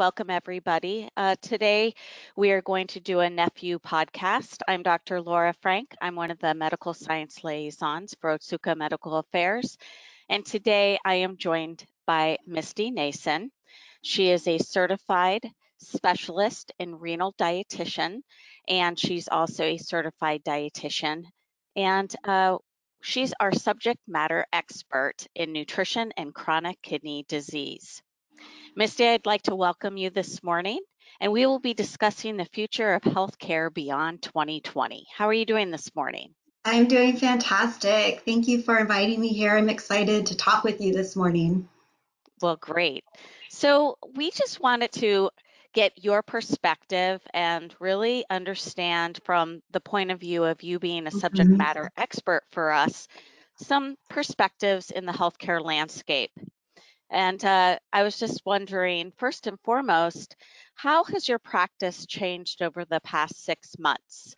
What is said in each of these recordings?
Welcome everybody. Today we are going to do a NephU podcast. I'm Dr. Laura Frank. I'm one of the medical science liaisons for Otsuka Medical Affairs. And today I am joined by Misty Nason. She is a certified specialist in renal dietitian, and she's also a certified dietitian. And she's our subject matter expert in nutrition and chronic kidney disease. Misty, I'd like to welcome you this morning, and we will be discussing the future of healthcare beyond 2020. How are you doing this morning? I'm doing fantastic. Thank you for inviting me here. I'm excited to talk with you this morning. Well, great. So we just wanted to get your perspective and really understand from the point of view of you being a subject matter expert for us, some perspectives in the healthcare landscape. And I was just wondering, first and foremost, how has your practice changed over the past 6 months?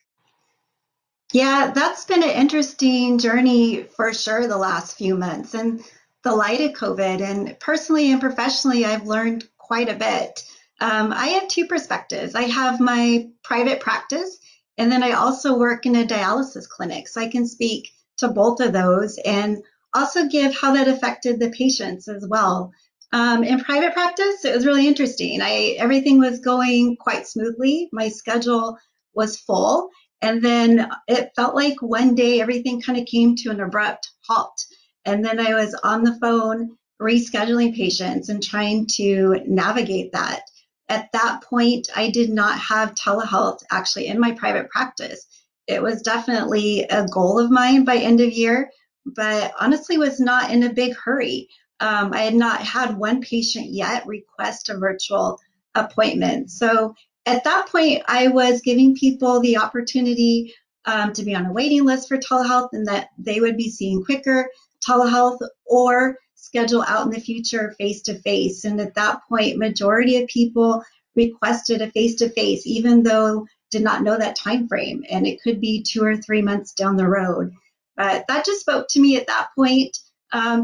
Yeah, that's been an interesting journey for sure the last few months and the light of COVID. And personally and professionally, I've learned quite a bit. I have two perspectives. I have my private practice, and then I also work in a dialysis clinic. So I can speak to both of those and also give how that affected the patients as well. In private practice, it was really interesting. Everything was going quite smoothly. My schedule was full. And then it felt like one day everything kind of came to an abrupt halt. And then I was on the phone rescheduling patients and trying to navigate that. At that point, I did not have telehealth actually in my private practice. It was definitely a goal of mine by end of year, but honestly was not in a big hurry. I had not had one patient yet request a virtual appointment. So at that point, I was giving people the opportunity to be on a waiting list for telehealth and that they would be seeing quicker telehealth or schedule out in the future face-to-face. And at that point, majority of people requested a face-to-face, even though did not know that time frame. And it could be 2 or 3 months down the road. But that just spoke to me at that point.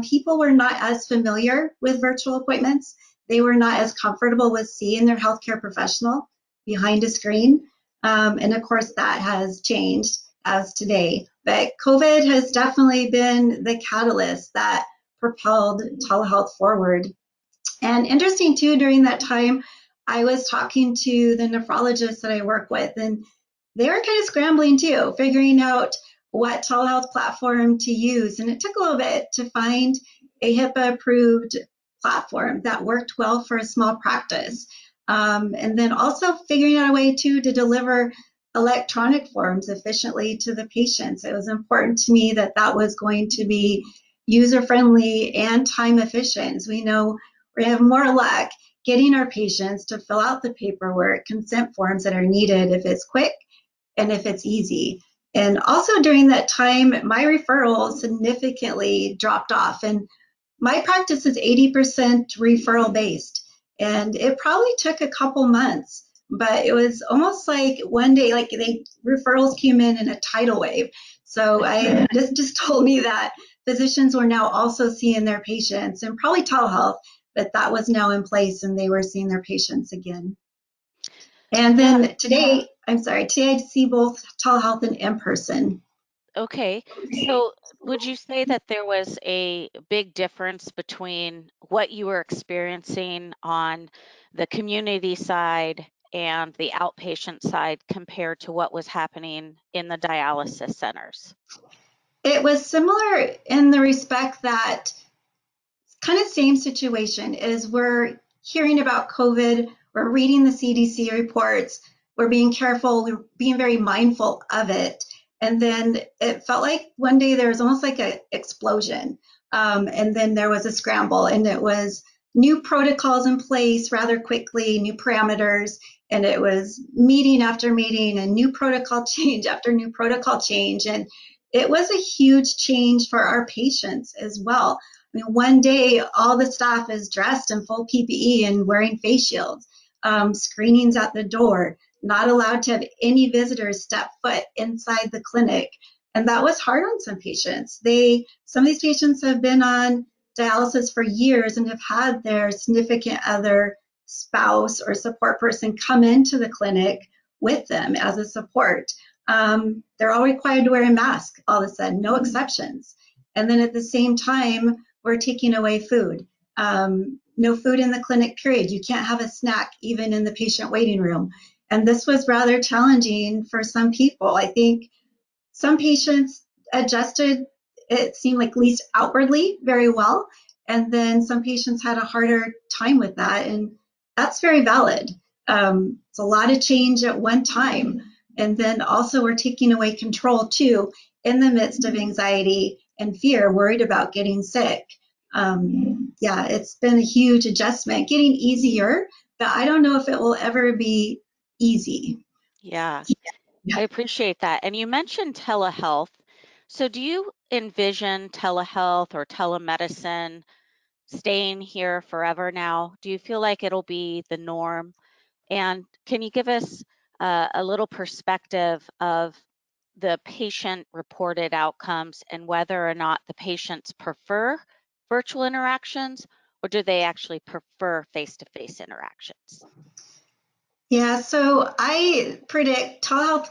People were not as familiar with virtual appointments. They were not as comfortable with seeing their healthcare professional behind a screen. And of course, that has changed as today. But COVID has definitely been the catalyst that propelled telehealth forward. And interesting too, during that time, I was talking to the nephrologists that I work with, and they were kind of scrambling too, figuring out what telehealth platform to use. And it took a little bit to find a HIPAA approved platform that worked well for a small practice. And then also figuring out a way to deliver electronic forms efficiently to the patients. It was important to me that that was going to be user-friendly and time efficient. As we know, we have more luck getting our patients to fill out the paperwork, consent forms that are needed if it's quick and if it's easy. And also during that time, my referrals significantly dropped off. And my practice is 80% referral based. And it probably took a couple months, but it was almost like one day, like referrals came in a tidal wave. So this just told me that physicians were now also seeing their patients and probably telehealth, but that was now in place and they were seeing their patients again. And then today I see both telehealth and in-person. Okay, so would you say that there was a big difference between what you were experiencing on the community side and the outpatient side compared to what was happening in the dialysis centers? It was similar in the respect that kind of same situation is we're hearing about COVID, we're reading the CDC reports, we're being careful, we're being very mindful of it. And then it felt like one day there was almost like an explosion. And then there was a scramble, and it was new protocols in place rather quickly, new parameters, and it was meeting after meeting and new protocol change after new protocol change. And it was a huge change for our patients as well. I mean, one day all the staff is dressed in full PPE and wearing face shields, screenings at the door, not allowed to have any visitors step foot inside the clinic. And that was hard on some patients. Some of these patients have been on dialysis for years and have had their significant other spouse or support person come into the clinic with them as a support. They're all required to wear a mask all of a sudden, no exceptions. And then at the same time, we're taking away food. No food in the clinic, period. You can't have a snack even in the patient waiting room. And this was rather challenging for some people. I think some patients adjusted, it seemed like, at least outwardly, very well. And then some patients had a harder time with that. And that's very valid. It's a lot of change at one time. And then also we're taking away control too in the midst of anxiety and fear, worried about getting sick. Yeah, it's been a huge adjustment, getting easier, but I don't know if it will ever be easy. Yeah, Yeah. I appreciate that. And you mentioned telehealth. So do you envision telehealth or telemedicine staying here forever now? Do you feel like it'll be the norm? And can you give us a little perspective of the patient-reported outcomes and whether or not the patients prefer virtual interactions or do they actually prefer face-to-face interactions? Yeah, so I predict telehealth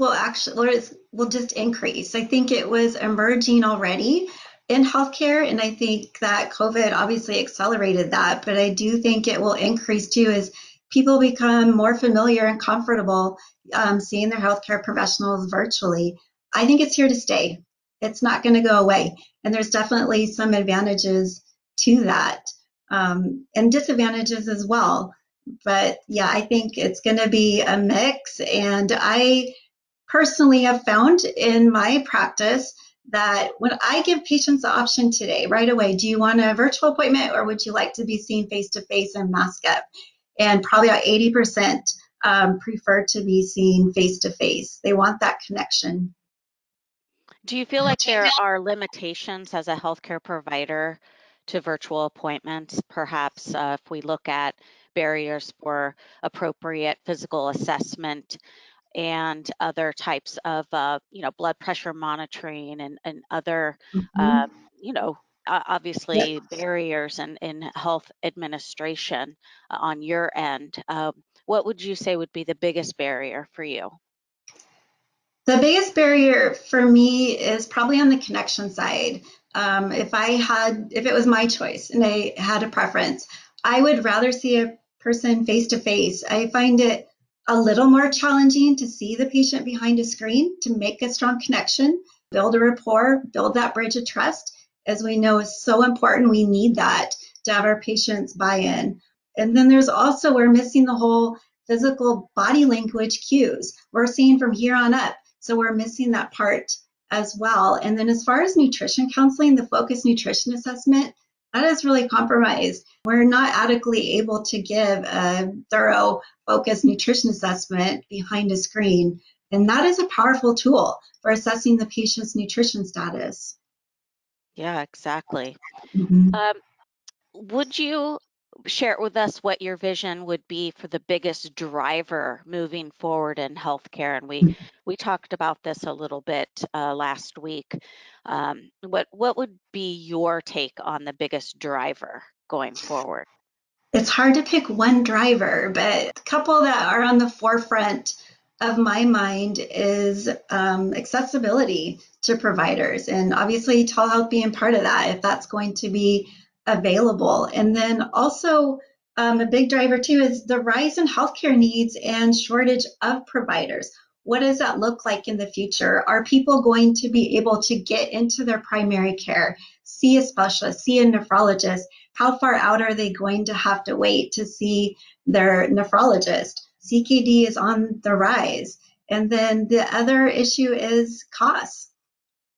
will just increase. I think it was emerging already in healthcare, and I think that COVID obviously accelerated that. But I do think it will increase too as people become more familiar and comfortable seeing their healthcare professionals virtually. I think it's here to stay. It's not going to go away, and there's definitely some advantages to that, and disadvantages as well. But yeah, I think it's going to be a mix. And I personally have found in my practice that when I give patients the option today, right away, do you want a virtual appointment or would you like to be seen face to face and mask up? And probably about 80% prefer to be seen face to face. They want that connection. Do you feel like there are limitations as a healthcare provider to virtual appointments? Perhaps if we look at barriers for appropriate physical assessment and other types of, blood pressure monitoring and other, Mhm. uh, you know, obviously barriers in health administration on your end. What would you say would be the biggest barrier for you? The biggest barrier for me is probably on the connection side. If it was my choice and I had a preference, I would rather see a person face to face. I find it a little more challenging to see the patient behind a screen, to make a strong connection, build a rapport, build that bridge of trust, as we know is so important. We need that to have our patients buy in. And then there's also, we're missing the whole physical body language cues. We're seeing from here on up. So we're missing that part as well. And then as far as nutrition counseling, the focused nutrition assessment, that is really compromised. We're not adequately able to give a thorough focused nutrition assessment behind a screen. And that is a powerful tool for assessing the patient's nutrition status. Yeah, exactly. Mhm. Um, would you share with us what your vision would be for the biggest driver moving forward in healthcare? And we talked about this a little bit last week. What would be your take on the biggest driver going forward? It's hard to pick one driver, but a couple that are on the forefront of my mind is accessibility to providers, and obviously telehealth being part of that, if that's going to be available. And then also a big driver too is the rise in healthcare needs and shortage of providers. What does that look like in the future? Are people going to be able to get into their primary care, see a specialist, see a nephrologist? How far out are they going to have to wait to see their nephrologist? CKD is on the rise. And then the other issue is costs.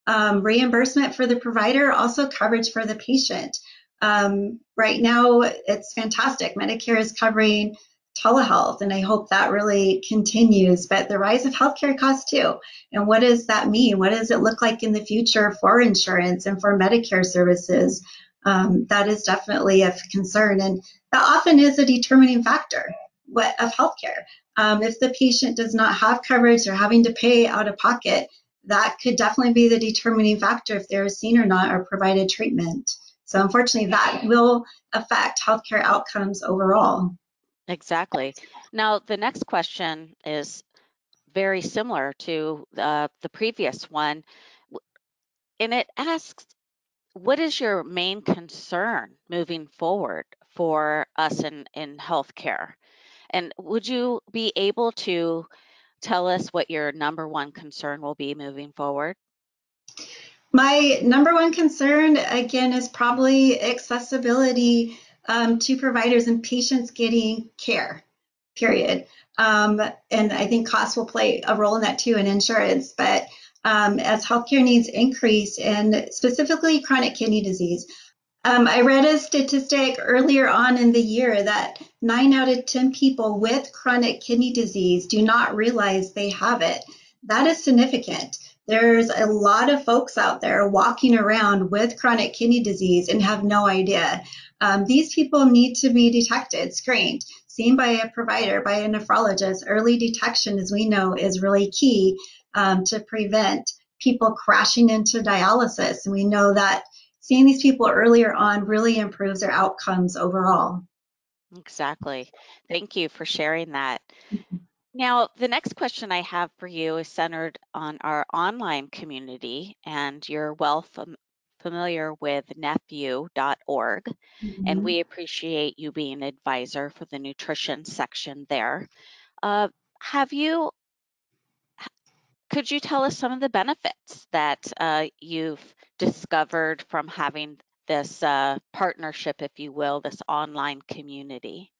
Reimbursement for the provider, also coverage for the patient. Right now, it's fantastic. Medicare is covering telehealth, and I hope that really continues. But the rise of healthcare costs too. And what does that mean? What does it look like in the future for insurance and for Medicare services? That is definitely a concern, and that often is a determining factor of healthcare. If the patient does not have coverage, they're having to pay out of pocket. That could definitely be the determining factor if they're seen or not or provided treatment. So unfortunately, that will affect healthcare outcomes overall. Exactly. Now, the next question is very similar to the previous one, and it asks, what is your main concern moving forward for us in healthcare? And would you be able to tell us what your number one concern will be moving forward? My number one concern, again, is probably accessibility to providers and patients getting care, period. And I think costs will play a role in that too, and insurance. But as healthcare needs increase, and specifically chronic kidney disease, I read a statistic earlier on in the year that 9 out of 10 people with chronic kidney disease do not realize they have it. That is significant. There's a lot of folks out there walking around with chronic kidney disease and have no idea. These people need to be detected, screened, seen by a provider, by a nephrologist. Early detection, as we know, is really key to prevent people crashing into dialysis. And we know that seeing these people earlier on really improves their outcomes overall. Exactly. Thank you for sharing that. Now, the next question I have for you is centered on our online community, and you're familiar with NephU.org, and Mhm. we appreciate you being an advisor for the nutrition section there. Uh, have you Could you tell us some of the benefits that you've discovered from having this partnership, if you will, this online community?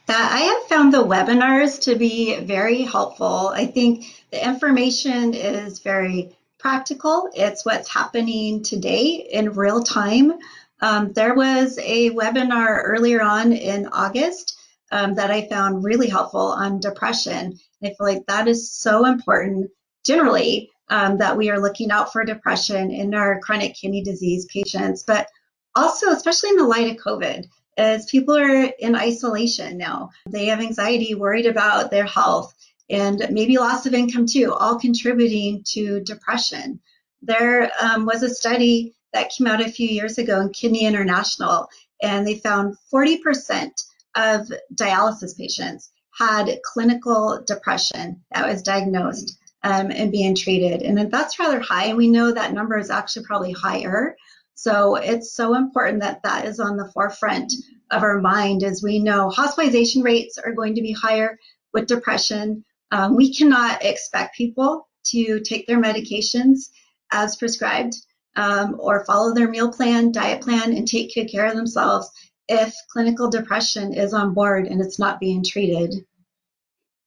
That I have found the webinars to be very helpful. I think the information is very practical. It's what's happening today in real time. There was a webinar earlier on in August that I found really helpful on depression. I feel like that is so important generally that we are looking out for depression in our chronic kidney disease patients, but also, especially in the light of COVID, as people are in isolation now. They have anxiety, worried about their health, and maybe loss of income too, all contributing to depression. There was a study that came out a few years ago in Kidney International, and they found 40% of dialysis patients had clinical depression that was diagnosed and being treated. And that's rather high. And we know that number is actually probably higher. So it's so important that that is on the forefront of our mind, as we know hospitalization rates are going to be higher with depression. We cannot expect people to take their medications as prescribed or follow their meal plan, diet plan, and take good care of themselves if clinical depression is on board and it's not being treated.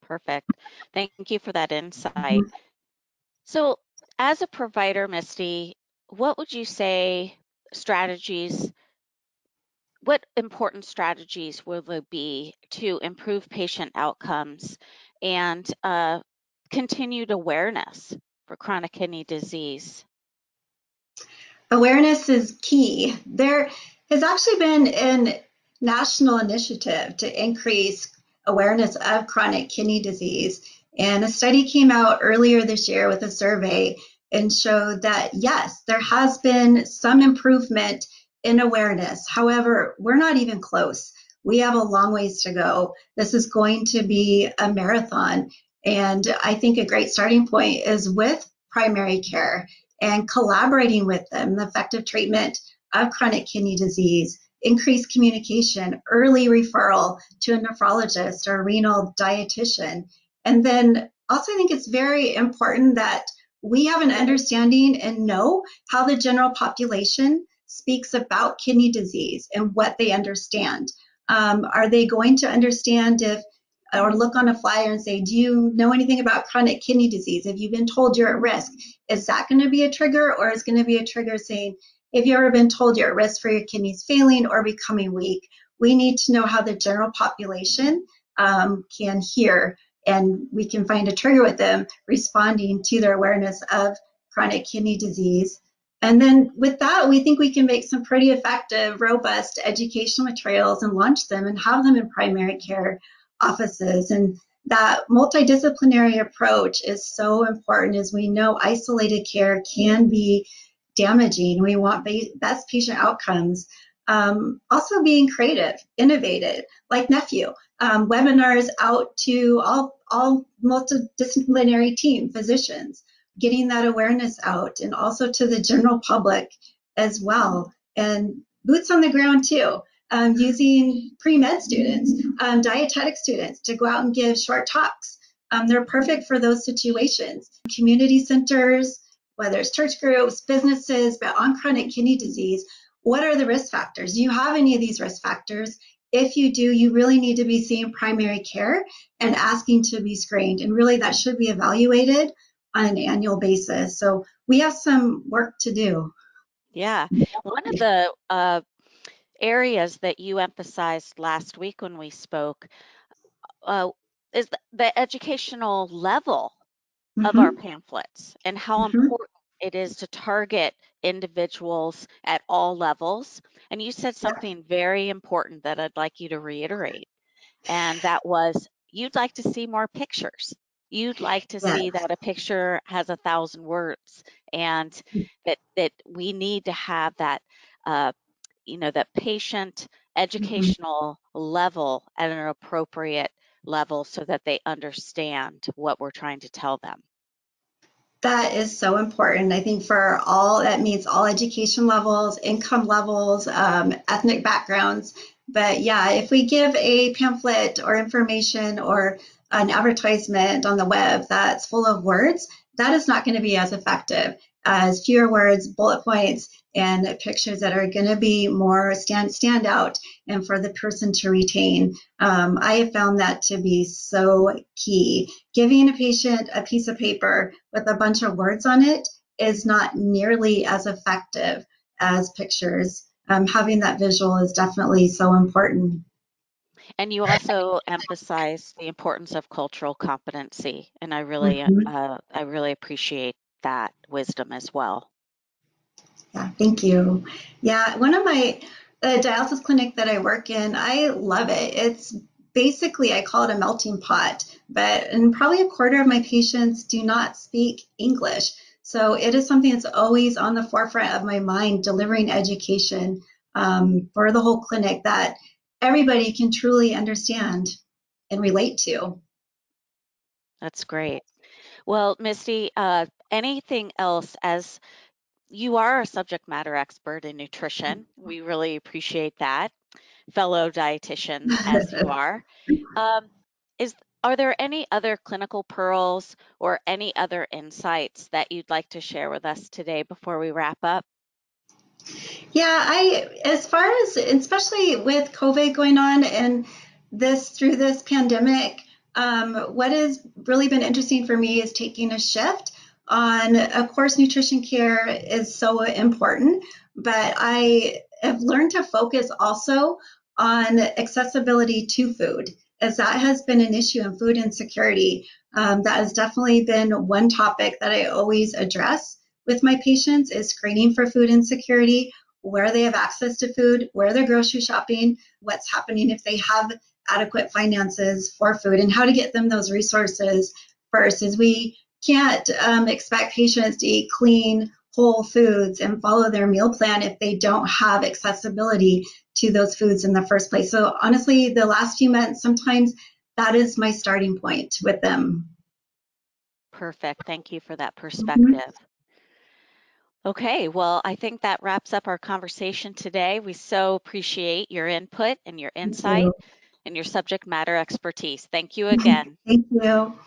Perfect. Thank you for that insight. Mhm. So, as a provider, Misty, what would you say strategies, what important strategies will there be to improve patient outcomes and continued awareness for chronic kidney disease? Awareness is key. There has actually been a national initiative to increase awareness of chronic kidney disease. And a study came out earlier this year with a survey and showed that, yes, there has been some improvement in awareness. However, we're not even close. We have a long ways to go. This is going to be a marathon. And I think a great starting point is with primary care and collaborating with them, the effective treatment of chronic kidney disease, increased communication, early referral to a nephrologist or a renal dietitian. And then also, I think it's very important that we have an understanding and know how the general population speaks about kidney disease and what they understand. Are they going to understand if or look on a flyer and say, do you know anything about chronic kidney disease? Have you been told you're at risk? Is that going to be a trigger, or is going to be a trigger saying, have you ever been told you're at risk for your kidneys failing or becoming weak? We need to know how the general population can hear, and we can find a trigger with them responding to their awareness of chronic kidney disease. And then with that, we think we can make some pretty effective, robust educational materials and launch them and have them in primary care offices. And that multidisciplinary approach is so important, as we know isolated care can be damaging. We want best patient outcomes. Also being creative, innovative, like NephU, webinars out to all multidisciplinary team physicians, getting that awareness out, and also to the general public as well. And boots on the ground too, using pre-med students, dietetic students to go out and give short talks. They're perfect for those situations. Community centers, whether it's church groups, businesses, but on chronic kidney disease, what are the risk factors? Do you have any of these risk factors? If you do, you really need to be seeing primary care and asking to be screened. And really, that should be evaluated on an annual basis. So we have some work to do. Yeah. One of the areas that you emphasized last week when we spoke uh, is the educational level of our Mm-hmm. pamphlets and how Mm-hmm. important it is to target individuals at all levels. And you said Yeah. something very important that I'd like you to reiterate, and that was you'd like to see more pictures. You'd like to Yes. see that a picture has 1,000 words, and that we need to have that uh, that patient Mm-hmm. educational level at an appropriate level so that they understand what we're trying to tell them. That is so important. I think for all, that means all education levels, income levels, ethnic backgrounds. But yeah, if we give a pamphlet or information or an advertisement on the web that's full of words, that is not going to be as effective as fewer words, bullet points, and pictures that are going to be more stand out and for the person to retain. I have found that to be so key. Giving a patient a piece of paper with a bunch of words on it is not nearly as effective as pictures. Having that visual is definitely so important. And you also emphasize the importance of cultural competency, and Mhm. I really appreciate that wisdom as well. Yeah, thank you. Yeah, one of my the dialysis clinic that I work in, I love it. It's basically, I call it a melting pot, but and probably a quarter of my patients do not speak English. So it is something that's always on the forefront of my mind, delivering education for the whole clinic that everybody can truly understand and relate to. That's great. Well, Misty, anything else, as you are a subject matter expert in nutrition, we really appreciate that, fellow dietitian as you are. Um, is are there any other clinical pearls or any other insights that you'd like to share with us today before we wrap up? Yeah, as far as, especially with COVID going on and through this pandemic, what has really been interesting for me is taking a shift on, of course, nutrition care is so important, but I have learned to focus also on accessibility to food, as that has been an issue in food insecurity. That has definitely been one topic that I always address with my patients is screening for food insecurity, where they have access to food, where they're grocery shopping, what's happening if they have adequate finances for food, and how to get them those resources first. Is we can't expect patients to eat clean, whole foods and follow their meal plan if they don't have accessibility to those foods in the first place. So honestly, the last few months, sometimes that is my starting point with them. Perfect. Thank you for that Mhm. perspective. Okay, well, I think that wraps up our conversation today. We so appreciate your input and your Thank insight you. and your subject matter expertise. Thank you again. Thank you.